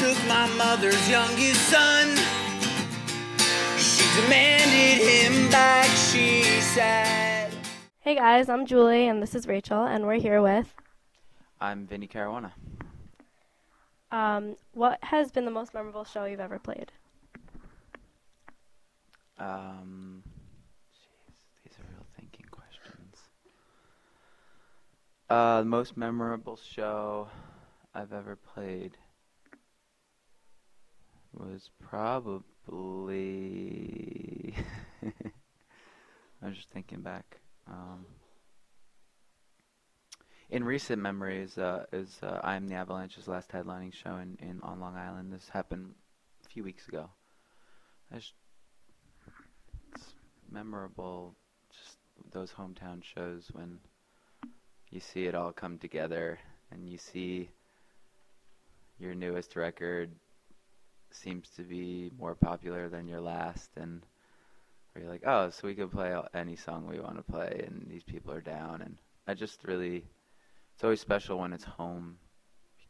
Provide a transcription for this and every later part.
took my mother's youngest son. She demanded him back, she said. Hey guys, I'm Julie and this is Rachel and we're here with... I'm Vinnie Caruana. What has been the most memorable show you've ever played? Jeez, these are real thinking questions. The most memorable show I've ever played was probably... I was just thinking back. In recent memories is I Am the Avalanche's last headlining show on Long Island. This happened a few weeks ago. It's memorable, just those hometown shows when you see it all come together and you see your newest record seems to be more popular than your last, and where you're like, oh, so we can play any song we want to play and these people are down. And I just really, it's always special when it's home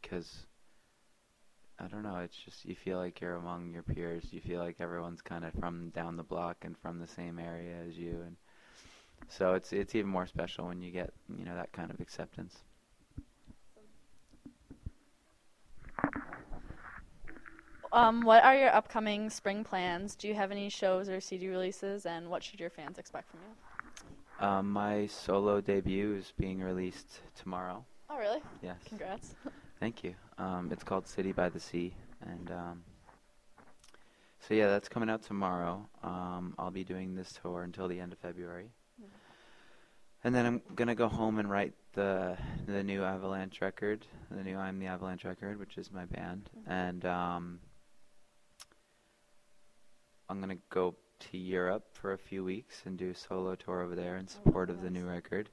because I don't know, it's just you feel like you're among your peers. You feel like everyone's kind of from down the block and from the same area as you, and so it's even more special when you get, you know, that kind of acceptance. What are your upcoming spring plans? Do you have any shows or CD releases, and what should your fans expect from you? My solo debut is being released tomorrow. Oh, really? Yes. Congrats. Thank you. It's called City by the Sea, and so yeah, that's coming out tomorrow. I'll be doing this tour until the end of February, and then I'm gonna go home and write the new Avalanche record, the new I'm the Avalanche record, which is my band, and I'm gonna go to Europe for a few weeks and do a solo tour over there in support of the new record.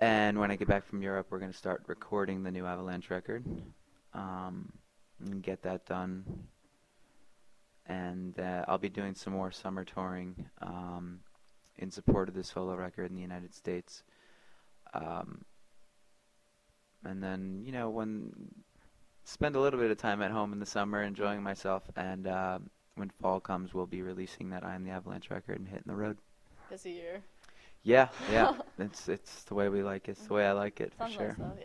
And when I get back from Europe, we're going to start recording the new Avalanche record and get that done. And I'll be doing some more summer touring in support of the solo record in the United States. And then, you know, spend a little bit of time at home in the summer enjoying myself. And when fall comes, we'll be releasing that I Am the Avalanche record and hitting the road. Busy year. Yeah. It's the way we like it. It's the way I like it, for sure. Nice though,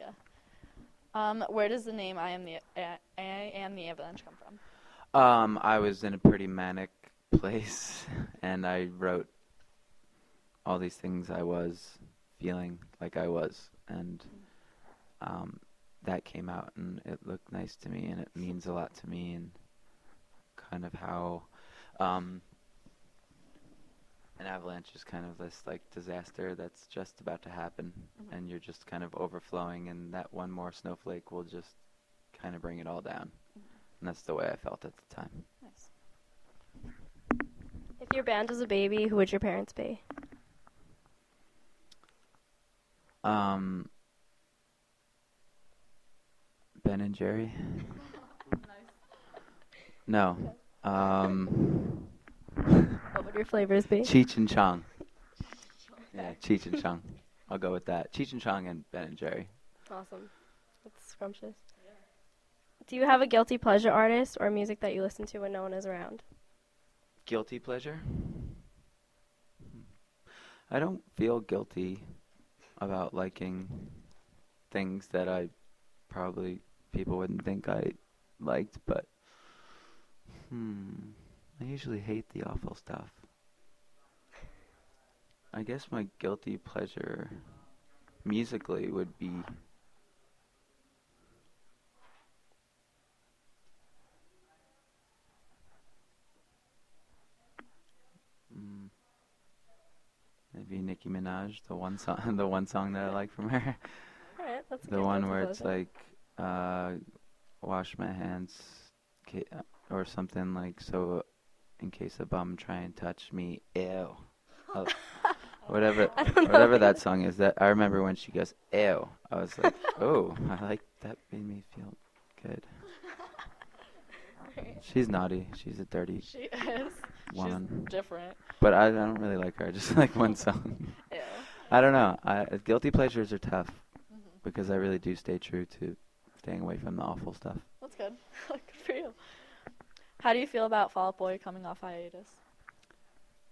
yeah. Where does the name I Am the Avalanche come from? I was in a pretty manic place, and I wrote all these things I was feeling like I was, and that came out, and it looked nice to me, and it means a lot to me, and kind of how an avalanche is kind of this like disaster that's just about to happen, and you're just kind of overflowing, and that one more snowflake will just kind of bring it all down. And that's the way I felt at the time. Nice. If your band was a baby, who would your parents be? Ben and Jerry. No. What would your flavors be? Cheech and Chong. Yeah, Cheech and Chong. I'll go with that. Cheech and Chong and Ben and Jerry. Awesome. That's scrumptious. Yeah. Do you have a guilty pleasure artist or music that you listen to when no one is around? Guilty pleasure? I don't feel guilty about liking things that I probably people wouldn't think I liked, but I usually hate the awful stuff. I guess my guilty pleasure musically would be maybe Nicki Minaj, the one song that I like from her. Alright, that's a The good one guilty where it's pleasure. like, wash my hands, or something like, so in case a bum try and touch me, ew. Whatever that song is. That I remember when she goes, ew. I was like, oh, I like that. Made me feel good. She's naughty. She's a dirty She is. woman. She's different. But I don't really like her. I just like one song. Yeah. I don't know. Guilty pleasures are tough because I really do stay true to staying away from the awful stuff. That's good. Good for you. How do you feel about Fall Out Boy coming off hiatus?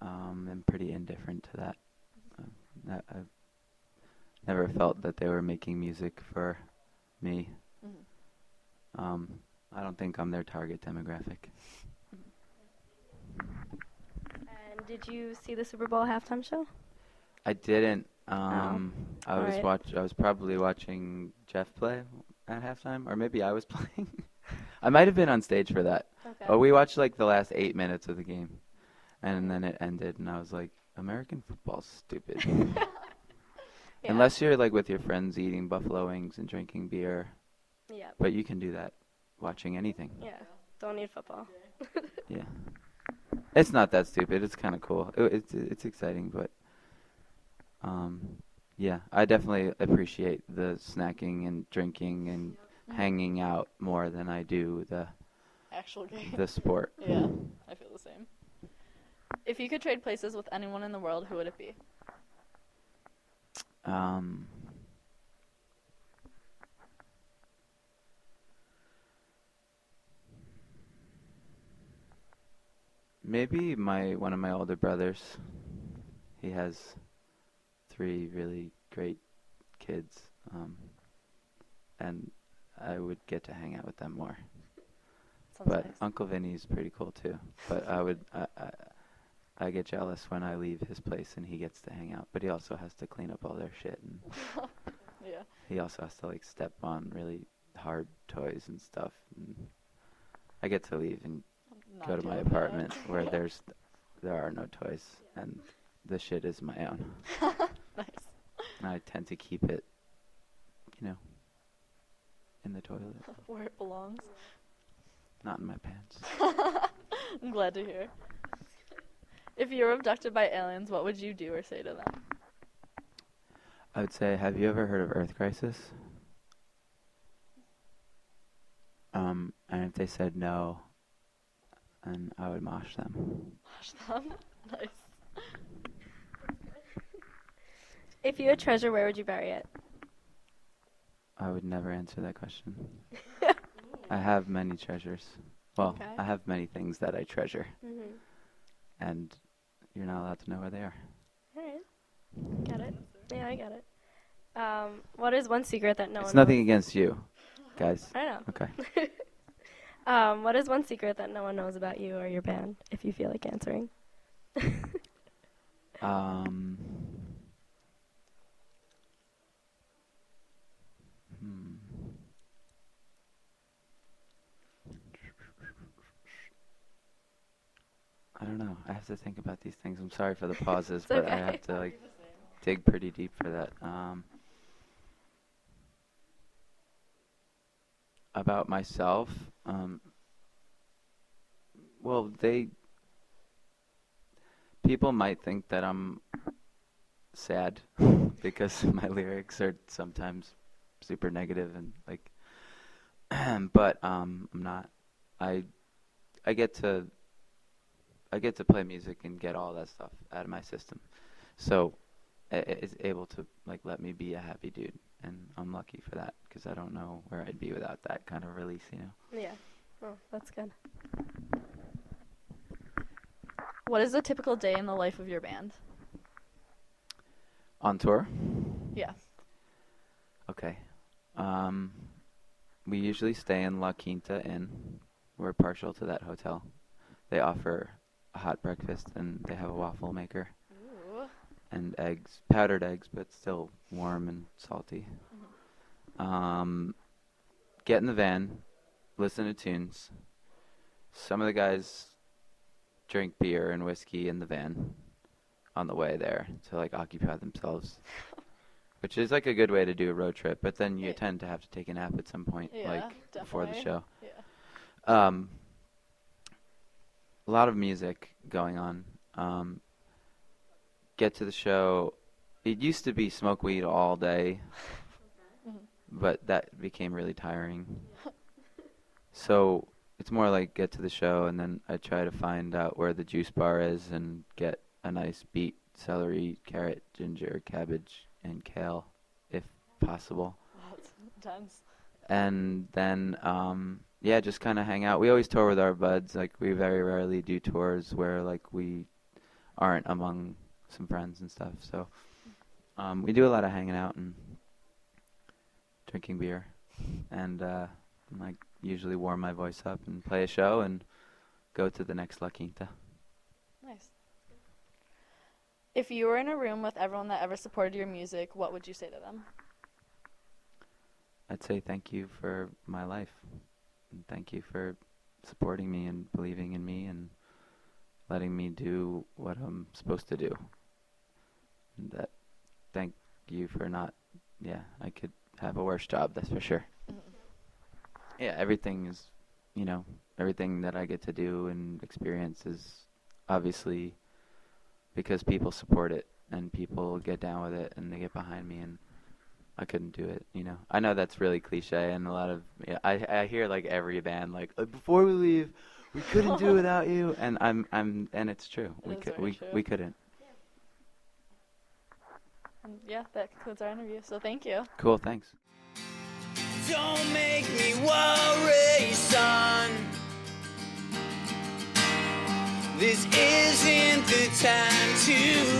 I'm pretty indifferent to that. I've never felt that they were making music for me. Mhm. I don't think I'm their target demographic. And did you see the Super Bowl halftime show? I didn't. Oh, I was alright. I was probably watching Jeff play at halftime, or maybe I was playing. I might have been on stage for that. Okay. Oh, we watched like the last 8 minutes of the game, and then it ended, and I was like, American football's stupid. Yeah. Unless you're like with your friends eating buffalo wings and drinking beer, Yeah. but you can do that watching anything. Yeah. Don't need football. Yeah. It's not that stupid. It's kind of cool. It's exciting, but yeah, I definitely appreciate the snacking and drinking and hanging out more than I do the Actual game. the sport. Yeah, I feel the same. If you could trade places with anyone in the world, who would it be? Maybe one of my older brothers. He has 3 really great kids, and I would get to hang out with them more. Sounds But nice. Uncle Vinny's pretty cool too. But I get jealous when I leave his place and he gets to hang out. But he also has to clean up all their shit, and Yeah. he also has to like step on really hard toys and stuff. And I get to leave and Not go to my doing that. apartment where there are no toys, and the shit is my own. Nice. And I tend to keep it, in the toilet, Where it belongs. not in my pants. I'm glad to hear. If you were abducted by aliens, what would you do or say to them? I would say, have you ever heard of Earth Crisis? And if they said no, then I would mosh them. Wash them. Nice. If you had treasure, where would you bury it? I would never answer that question. I have many treasures. Well, Okay. I have many things that I treasure, Mm-hmm. and you're not allowed to know where they are. All right. Got it. Yeah, I got it. What is one secret that no It's one nothing knows? against you, guys. I know. Okay. What is one secret that no one knows about you or your band, if you feel like answering? I don't know. I have to think about these things. I'm sorry for the pauses, It's but I okay. have to like dig pretty deep for that. About myself, well, people might think that I'm sad because my lyrics are sometimes super negative and like, but I'm not. I get to play music and get all that stuff out of my system, so it's able to like let me be a happy dude, and I'm lucky for that because I don't know where I'd be without that kind of release, Yeah. Oh, that's good. What is a typical day in the life of your band? On tour. Yeah. Okay. We usually stay in La Quinta Inn. We're partial to that hotel. They offer a hot breakfast and they have a waffle maker Ooh. and eggs, powdered eggs, but still warm and salty. Get in the van, listen to tunes. Some of the guys drink beer and whiskey in the van on the way there to like occupy themselves, which is like a good way to do a road trip. But then you Yeah. tend to have to take a nap at some point, Yeah, like before the definitely. show. Yeah. A lot of music going on. Get to the show. It used to be smoke weed all day, but that became really tiring. So it's more like get to the show, and then I try to find out where the juice bar is and get a nice beet, celery, carrot, ginger, cabbage, and kale, if possible. Wow, it's intense. And then yeah, just kind of hang out. We always tour with our buds. Like, we very rarely do tours where, like, we aren't among some friends and stuff. So we do a lot of hanging out and drinking beer, and like, usually warm my voice up and play a show and go to the next La Quinta. Nice. If you were in a room with everyone that ever supported your music, what would you say to them? I'd say thank you for my life, and thank you for supporting me and believing in me and letting me do what I'm supposed to do. And that, thank you for not, yeah, I could have a worse job, that's for sure. Yeah, everything is, you know, everything that I get to do and experience is obviously because people support it and people get down with it and they get behind me, and I couldn't do it, you know. I know that's really cliche, and a lot of, yeah, I hear like every band like before we leave, we couldn't do without you, and and it's true. We couldn't. And yeah, that concludes our interview. So thank you. Cool, thanks. Don't make me worry, son. This isn't the time to